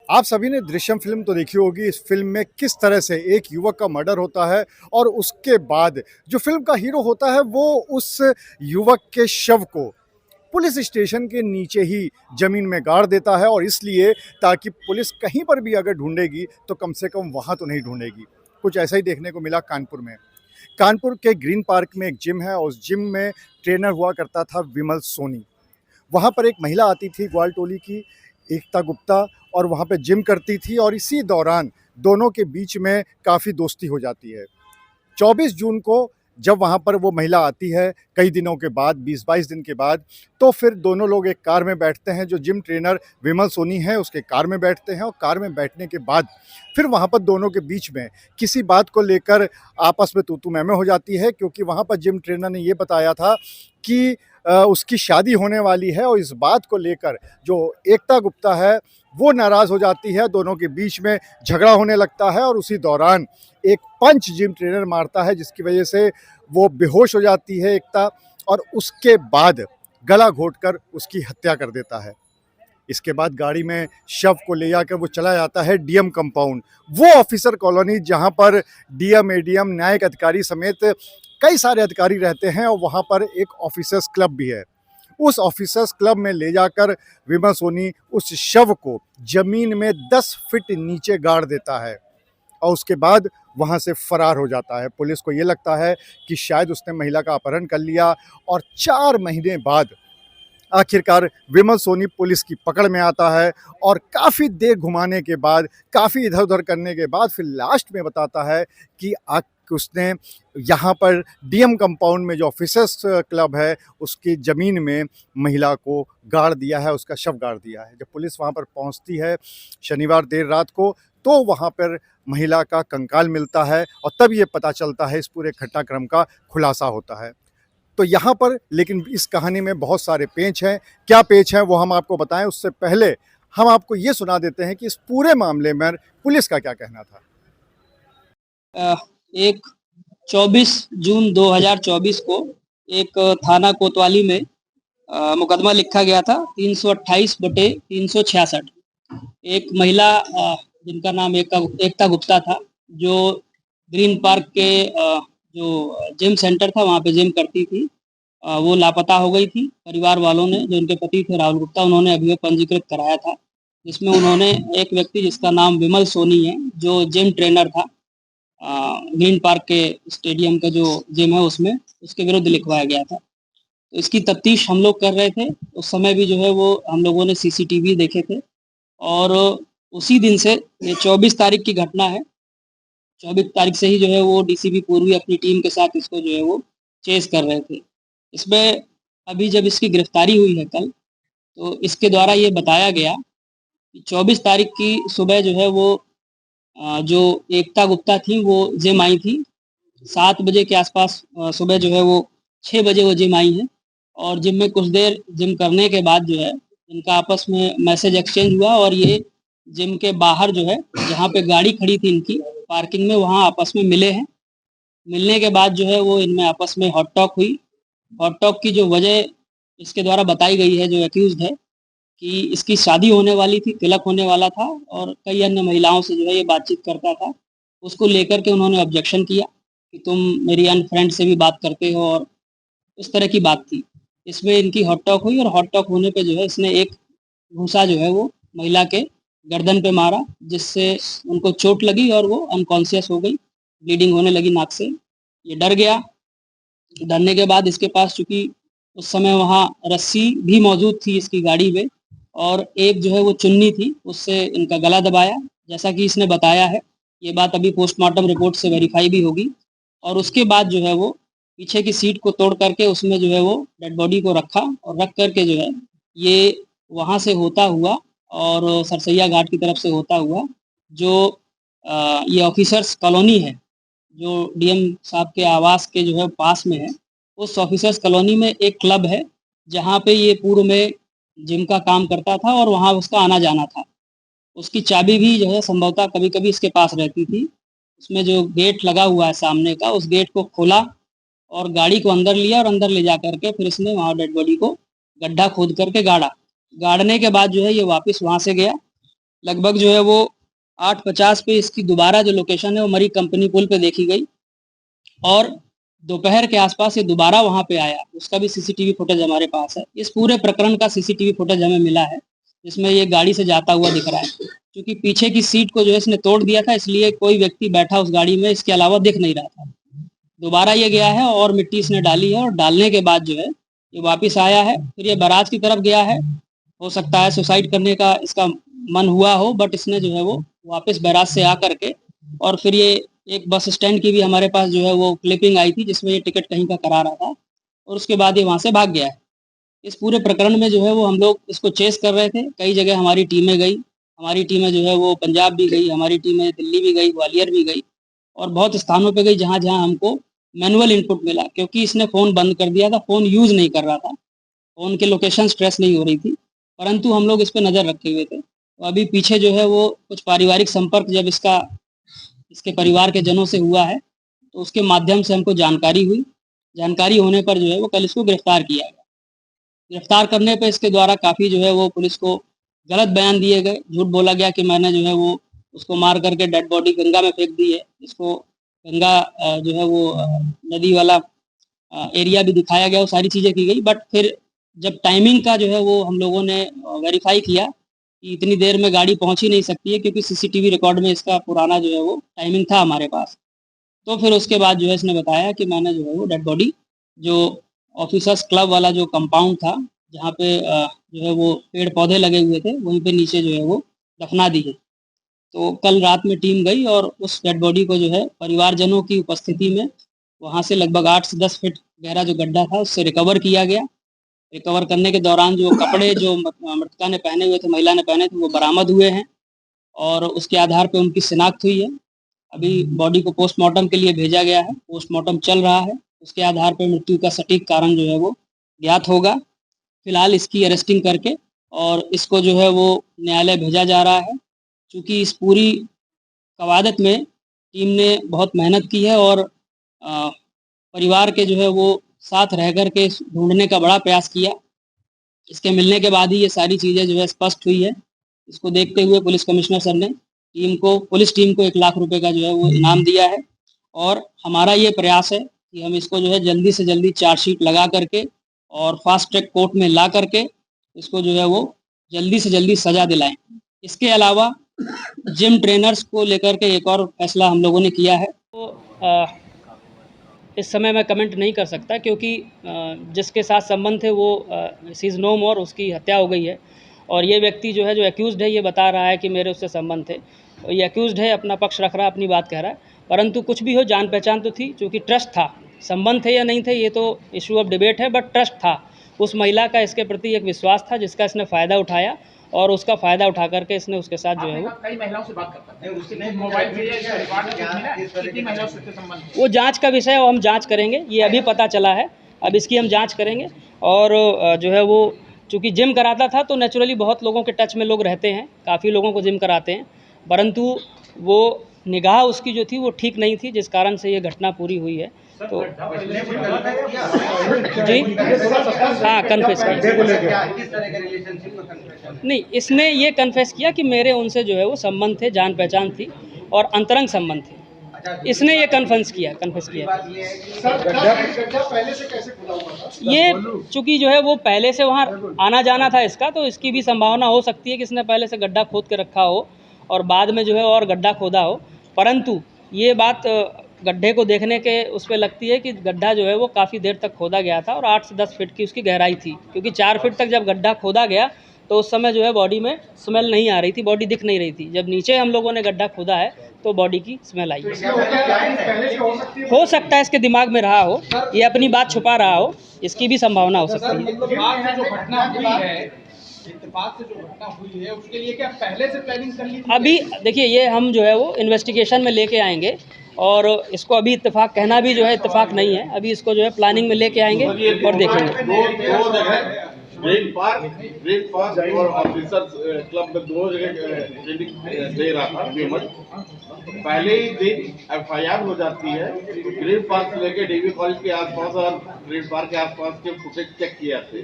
आप सभी ने दृश्यम फ़िल्म तो देखी होगी। इस फ़िल्म में किस तरह से एक युवक का मर्डर होता है और उसके बाद जो फ़िल्म का हीरो होता है वो उस युवक के शव को पुलिस स्टेशन के नीचे ही ज़मीन में गाड़ देता है और इसलिए ताकि पुलिस कहीं पर भी अगर ढूँढेगी तो कम से कम वहाँ तो नहीं ढूँढेगी। कुछ ऐसा ही देखने को मिला कानपुर में। कानपुर के ग्रीन पार्क में एक जिम है और उस जिम में ट्रेनर हुआ करता था विमल सोनी। वहाँ पर एक महिला आती थी ग्वाल टोली की, एकता गुप्ता, और वहाँ पे जिम करती थी और इसी दौरान दोनों के बीच में काफ़ी दोस्ती हो जाती है। 24 जून को जब वहाँ पर वो महिला आती है, कई दिनों के बाद, 20-22 दिन के बाद, तो फिर दोनों लोग एक कार में बैठते हैं। जो जिम ट्रेनर विमल सोनी है, उसके कार में बैठते हैं और कार में बैठने के बाद फिर वहाँ पर दोनों के बीच में किसी बात को लेकर आपस में तू-तू मैं-मैं हो जाती है, क्योंकि वहाँ पर जिम ट्रेनर ने ये बताया था कि उसकी शादी होने वाली है और इस बात को लेकर जो एकता गुप्ता है, वो नाराज़ हो जाती है। दोनों के बीच में झगड़ा होने लगता है और उसी दौरान एक पंच जिम ट्रेनर मारता है, जिसकी वजह से वो बेहोश हो जाती है एकता, और उसके बाद गला घोंटकर उसकी हत्या कर देता है। इसके बाद गाड़ी में शव को ले जाकर वो चला जाता है डीएम कंपाउंड, वो ऑफिसर कॉलोनी जहाँ पर डीएम, एडीएम, न्यायिक अधिकारी समेत कई सारे अधिकारी रहते हैं और वहाँ पर एक ऑफिसर्स क्लब भी है। उस ऑफिसर्स क्लब में ले जाकर विमल सोनी उस शव को ज़मीन में 10 फीट नीचे गाड़ देता है और उसके बाद वहाँ से फरार हो जाता है। पुलिस को ये लगता है कि शायद उसने महिला का अपहरण कर लिया और 4 महीने बाद आखिरकार विमल सोनी पुलिस की पकड़ में आता है और काफ़ी देर घुमाने के बाद, काफ़ी इधर-उधर करने के बाद फिर लास्ट में बताता है कि उसने यहाँ पर डीएम कंपाउंड में जो ऑफिसर्स क्लब है, उसकी ज़मीन में महिला को गाड़ दिया है, उसका शव गाड़ दिया है। जब पुलिस वहाँ पर पहुँचती है शनिवार देर रात को, तो वहाँ पर महिला का कंकाल मिलता है और तब ये पता चलता है, इस पूरे घटनाक्रम का खुलासा होता है। तो यहाँ पर लेकिन इस कहानी में बहुत सारे पेच हैं। क्या पेच हैं वो हम आपको बताएं, उससे पहले हम आपको ये सुना देते हैं कि इस पूरे मामले में पुलिस का क्या कहना था। एक 24 जून 2024 को एक थाना कोतवाली में मुकदमा लिखा गया था 328/366। एक महिला जिनका नाम एकता गुप्ता था, जो ग्रीन पार्क के जो जिम सेंटर था वहाँ पे जिम करती थी, वो लापता हो गई थी। परिवार वालों ने, जो उनके पति थे राहुल गुप्ता, उन्होंने अभियोग पंजीकृत कराया था, जिसमें उन्होंने एक व्यक्ति जिसका नाम विमल सोनी है, जो जिम ट्रेनर था ग्रीन पार्क के स्टेडियम का जो जिम है उसमें, उसके विरुद्ध लिखवाया गया था। तो इसकी तफ्तीश हम लोग कर रहे थे। उस समय भी जो है वो हम लोगों ने सीसीटीवी देखे थे और उसी दिन से, ये 24 तारीख की घटना है, 24 तारीख से ही जो है वो डीसीपी पूर्वी अपनी टीम के साथ इसको जो है वो चेस कर रहे थे। इसमें अभी जब इसकी गिरफ्तारी हुई है कल, तो इसके द्वारा ये बताया गया कि 24 तारीख की सुबह जो है वो जो एकता गुप्ता थी वो जिम आई थी 7 बजे के आसपास। सुबह जो है वो 6 बजे वो जिम आई हैं और जिम में कुछ देर जिम करने के बाद जो है इनका आपस में मैसेज एक्सचेंज हुआ और ये जिम के बाहर जो है, जहाँ पे गाड़ी खड़ी थी इनकी पार्किंग में, वहाँ आपस में मिले हैं। मिलने के बाद जो है वो इनमें आपस में हॉट टॉक हुई। हॉट टॉक की जो वजह इसके द्वारा बताई गई है, जो एक्यूज़्ड है, कि इसकी शादी होने वाली थी, तिलक होने वाला था और कई अन्य महिलाओं से जो है ये बातचीत करता था। उसको लेकर के उन्होंने ऑब्जेक्शन किया कि तुम मेरी अन्य फ्रेंड से भी बात करते हो, और उस तरह की बात थी। इसमें इनकी हॉट टॉक हुई और हॉट टॉक होने पे जो है इसने एक घूंसा जो है वो महिला के गर्दन पे मारा, जिससे उनको चोट लगी और वो अनकॉन्शियस हो गई, ब्लीडिंग होने लगी नाक से। ये डर गया। डरने के बाद इसके पास, चूँकि उस समय वहाँ रस्सी भी मौजूद थी इसकी गाड़ी में और एक जो है वो चुन्नी थी, उससे इनका गला दबाया, जैसा कि इसने बताया है। ये बात अभी पोस्टमार्टम रिपोर्ट से वेरीफाई भी होगी। और उसके बाद जो है वो पीछे की सीट को तोड़ करके उसमें जो है वो डेड बॉडी को रखा और रख करके जो है ये वहाँ से होता हुआ और सरसैया घाट की तरफ से होता हुआ जो ये ऑफिसर्स कॉलोनी है, जो डीएम साहब के आवास के जो है पास में है, उस ऑफिसर्स कॉलोनी में एक क्लब है, जहाँ पे ये पूर्व में जिम का काम करता था और वहाँ उसका आना-जाना था। उसकी चाबी भी जो है संभवतः कभी-कभी इसके पास रहती थी। उसमें जो गेट लगा हुआ है सामने का, उस गेट को खोला और गाड़ी को अंदर लिया और अंदर ले जा कर के फिर इसने वहाँ डेड बॉडी को गड्ढा खोद करके गाड़ा। गाड़ने के बाद जो है ये वापस वहाँ से गया लगभग जो है वो 8:50 पे इसकी दोबारा जो लोकेशन है वो मरी कंपनी पुल पे देखी गई और दोपहर के आसपास ये दोबारा वहाँ पे आया। उसका भी सीसीटीवी फुटेज हमारे पास है। इस पूरे प्रकरण का सीसीटीवी फुटेज हमें मिला है, जिसमें ये गाड़ी से जाता हुआ दिख रहा है। क्योंकि पीछे की सीट को जो है इसने तोड़ दिया था, इसलिए कोई व्यक्ति बैठा उस गाड़ी में इसके अलावा दिख नहीं रहा था। दोबारा ये गया है और मिट्टी इसने डाली है और डालने के बाद जो है ये वापस आया है, फिर ये बारात की तरफ गया है। हो सकता है सुसाइड करने का इसका मन हुआ हो, बट इसने जो है वो वापस बारात से आकर के और फिर ये एक बस स्टैंड की भी हमारे पास जो है वो क्लिपिंग आई थी, जिसमें ये टिकट कहीं का करा रहा था और उसके बाद ये वहाँ से भाग गया है। इस पूरे प्रकरण में जो है वो हम लोग इसको चेस कर रहे थे। कई जगह हमारी टीमें गई, हमारी टीमें जो है वो पंजाब भी गई, हमारी टीमें दिल्ली भी गई, ग्वालियर भी गई और बहुत स्थानों पे गई जहाँ-जहाँ हमको मैनुअल इनपुट मिला, क्योंकि इसने फ़ोन बंद कर दिया था, फ़ोन यूज़ नहीं कर रहा था, फ़ोन की लोकेशंस ट्रेस नहीं हो रही थी, परंतु हम लोग इस पे नज़र रखे हुए थे। तो अभी पीछे जो है वो कुछ पारिवारिक संपर्क जब इसके परिवार के जनों से हुआ है, तो उसके माध्यम से हमको जानकारी हुई। जानकारी होने पर जो है वो कल इसको गिरफ्तार किया गया। गिरफ्तार करने पे इसके द्वारा काफ़ी जो है वो पुलिस को गलत बयान दिए गए, झूठ बोला गया कि मैंने जो है वो उसको मार करके डेड बॉडी गंगा में फेंक दी है। इसको गंगा जो है वो नदी वाला एरिया भी दिखाया गया, वो सारी चीज़ें की गई। बट फिर जब टाइमिंग का जो है वो हम लोगों ने वेरीफाई किया कि इतनी देर में गाड़ी पहुँच ही नहीं सकती है, क्योंकि सीसीटीवी रिकॉर्ड में इसका पुराना जो है वो टाइमिंग था हमारे पास। तो फिर उसके बाद जो है इसने बताया कि मैंने जो है वो डेड बॉडी जो ऑफिसर्स क्लब वाला जो कंपाउंड था, जहाँ पे जो है वो पेड़-पौधे लगे हुए थे, वहीं पे नीचे जो है वो दफना दी है। तो कल रात में टीम गई और उस डेड बॉडी को जो है परिवारजनों की उपस्थिति में वहाँ से लगभग 8 से 10 फीट गहरा जो गड्ढा था उससे रिकवर किया गया। रिकवर करने के दौरान जो कपड़े जो मृतका ने पहने हुए थे, महिला ने पहने थे, वो बरामद हुए हैं और उसके आधार पे उनकी शिनाख्त हुई है। अभी बॉडी को पोस्टमार्टम के लिए भेजा गया है, पोस्टमार्टम चल रहा है। उसके आधार पर मृत्यु का सटीक कारण जो है वो ज्ञात होगा। फिलहाल इसकी अरेस्टिंग करके और इसको जो है वो न्यायालय भेजा जा रहा है। चूँकि इस पूरी कवायद में टीम ने बहुत मेहनत की है और परिवार के जो है वो साथ रह कर के ढूँढने का बड़ा प्रयास किया। इसके मिलने के बाद ही ये सारी चीज़ें जो है स्पष्ट हुई है। इसको देखते हुए पुलिस कमिश्नर सर ने पुलिस टीम को 1 लाख रुपए का जो है वो इनाम दिया है और हमारा ये प्रयास है कि हम इसको जो है जल्दी से जल्दी चार्जशीट लगा करके और फास्ट ट्रैक कोर्ट में ला करके इसको जो है वो जल्दी से जल्दी सज़ा दिलाएँ। इसके अलावा जिम ट्रेनर्स को लेकर के एक और फैसला हम लोगों ने किया है। तो इस समय मैं कमेंट नहीं कर सकता, क्योंकि जिसके साथ संबंध थे वो शी इज़ नो मोर, उसकी हत्या हो गई है और ये व्यक्ति जो है जो एक्यूज़्ड है ये बता रहा है कि मेरे उससे संबंध थे। तो ये एक्यूज़्ड है, अपना पक्ष रख रहा है, अपनी बात कह रहा है, परंतु कुछ भी हो जान पहचान तो थी, चूँकि ट्रस्ट था। संबंध थे या नहीं थे ये तो इशू ऑफ डिबेट है, बट ट्रस्ट था। उस महिला का इसके प्रति एक विश्वास था जिसका इसने फ़ायदा उठाया और उसका फ़ायदा उठा करके इसने उसके साथ जो है वो कई महिलाओं से बात करता है, उसके मोबाइल पे या रिकॉर्ड में कुछ मिला है, कितनी महिलाओं से उसके संबंध है? वो जांच का विषय है और हम जांच करेंगे। ये अभी पता चला है, अब इसकी हम जांच करेंगे और जो है वो चूँकि जिम कराता था तो नेचुरली बहुत लोगों के टच में लोग रहते हैं, काफ़ी लोगों को जिम कराते हैं, परंतु वो निगाह उसकी जो थी वो ठीक नहीं थी, जिस कारण से ये घटना पूरी हुई है। तो जी हाँ, कन्फेस किया। नहीं, इसने ये कन्फेस किया कि मेरे उनसे जो है वो संबंध थे, जान पहचान थी और अंतरंग संबंध थे। इसने ये कन्फेस किया। ये चूँकि जो है वो पहले से वहाँ आना जाना था इसका, तो इसकी भी संभावना हो सकती है कि इसने पहले से गड्ढा खोद के रखा हो और बाद में जो है और गड्ढा खोदा हो। परंतु ये बात गड्ढे को देखने के उस पे लगती है कि गड्ढा जो है वो काफ़ी देर तक खोदा गया था और 8 से 10 फीट की उसकी गहराई थी, क्योंकि 4 फीट तक जब गड्ढा खोदा गया तो उस समय जो है बॉडी में स्मेल नहीं आ रही थी, बॉडी दिख नहीं रही थी। जब नीचे हम लोगों ने गड्ढा खोदा है तो बॉडी की स्मेल आई। हो सकता है इसके दिमाग में रहा हो, ये अपनी बात छुपा रहा हो, इसकी भी संभावना हो सकती है। इत्तेफाक से जो घटना हुई है उसके लिए क्या पहले से प्लानिंग कर ली थी? अभी देखिए ये हम जो है वो इन्वेस्टिगेशन में लेके आएंगे और इसको अभी इत्तेफाक कहना भी जो है इत्तेफाक नहीं है, अभी इसको जो है प्लानिंग में लेके आएंगे और देखेंगे। ग्रीन पार्क और ऑफिसर्स क्लब में दो जगह ट्रेनिंग दे रहा था विमल। पहले ही दिन एफआईआर हो जाती है। ग्रीन पार्क से लेके डीवी कॉलेज के आसपास और ग्रीन पार्क के आसपास के फुटेज चेक किया थे,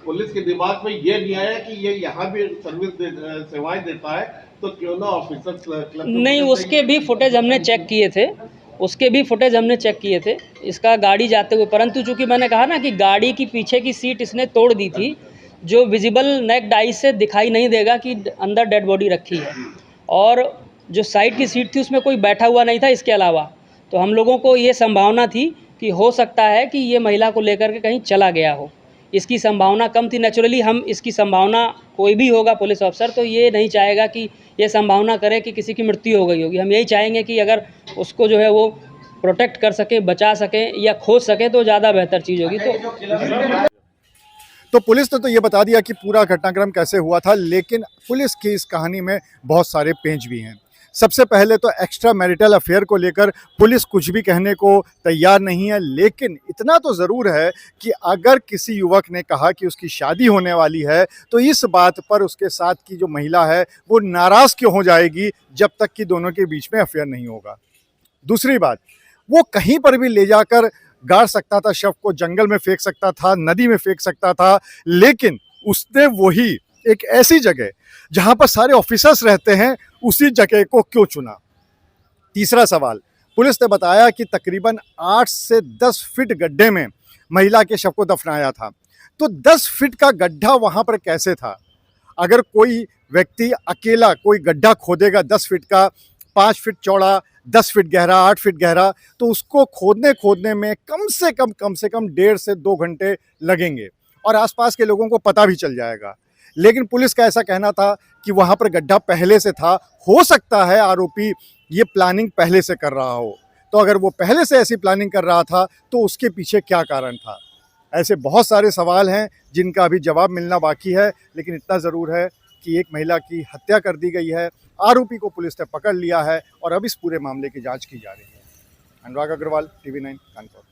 पुलिस के दिमाग में ये नहीं आया कि ये यहाँ भी सेवाएं देता है, तो क्यों ना ऑफिसर्स क्लब नहीं, उसके भी फुटेज हमने चेक किए थे, इसका गाड़ी जाते हुए, परंतु चूंकि मैंने कहा ना कि गाड़ी की पीछे की सीट इसने तोड़ दी थी, जो विजिबल नेक्ड आई से दिखाई नहीं देगा कि अंदर डेड बॉडी रखी है, और जो साइड की सीट थी उसमें कोई बैठा हुआ नहीं था इसके अलावा। तो हम लोगों को ये संभावना थी कि हो सकता है कि ये महिला को लेकर के कहीं चला गया हो, इसकी संभावना कम थी। नेचुरली हम इसकी संभावना, कोई भी होगा पुलिस अफसर तो ये नहीं चाहेगा कि ये संभावना करे कि किसी की मृत्यु हो गई होगी। हम यही चाहेंगे कि अगर उसको जो है वो प्रोटेक्ट कर सकें, बचा सकें या खोज सकें तो ज़्यादा बेहतर चीज़ होगी। तो पुलिस ने तो ये बता दिया कि पूरा घटनाक्रम कैसे हुआ था, लेकिन पुलिस की इस कहानी में बहुत सारे पेंच भी हैं। सबसे पहले तो एक्स्ट्रा मैरिटल अफेयर को लेकर पुलिस कुछ भी कहने को तैयार नहीं है, लेकिन इतना तो ज़रूर है कि अगर किसी युवक ने कहा कि उसकी शादी होने वाली है तो इस बात पर उसके साथ की जो महिला है वो नाराज़ क्यों हो जाएगी जब तक कि दोनों के बीच में अफेयर नहीं होगा। दूसरी बात, वो कहीं पर भी ले जाकर गाड़ सकता था, शव को जंगल में फेंक सकता था, नदी में फेंक सकता था, लेकिन उसने वही एक ऐसी जगह जहां पर सारे ऑफिसर्स रहते हैं उसी जगह को क्यों चुना। तीसरा सवाल, पुलिस ने बताया कि तकरीबन 8 से 10 फीट गड्ढे में महिला के शव को दफनाया था। तो 10 फीट का गड्ढा वहां पर कैसे था? अगर कोई व्यक्ति अकेला कोई गड्ढा खोदेगा 10 फीट का, 5 फीट चौड़ा, 10 फीट गहरा, 8 फीट गहरा, तो उसको खोदने में कम से कम 1.5 से 2 घंटे लगेंगे और आसपास के लोगों को पता भी चल जाएगा। लेकिन पुलिस का ऐसा कहना था कि वहाँ पर गड्ढा पहले से था, हो सकता है आरोपी ये प्लानिंग पहले से कर रहा हो। तो अगर वो पहले से ऐसी प्लानिंग कर रहा था तो उसके पीछे क्या कारण था? ऐसे बहुत सारे सवाल हैं जिनका अभी जवाब मिलना बाकी है, लेकिन इतना ज़रूर है कि एक महिला की हत्या कर दी गई है, आरोपी को पुलिस ने पकड़ लिया है और अब इस पूरे मामले की जांच की जा रही है। अनुराग अग्रवाल, TV9 कानपुर।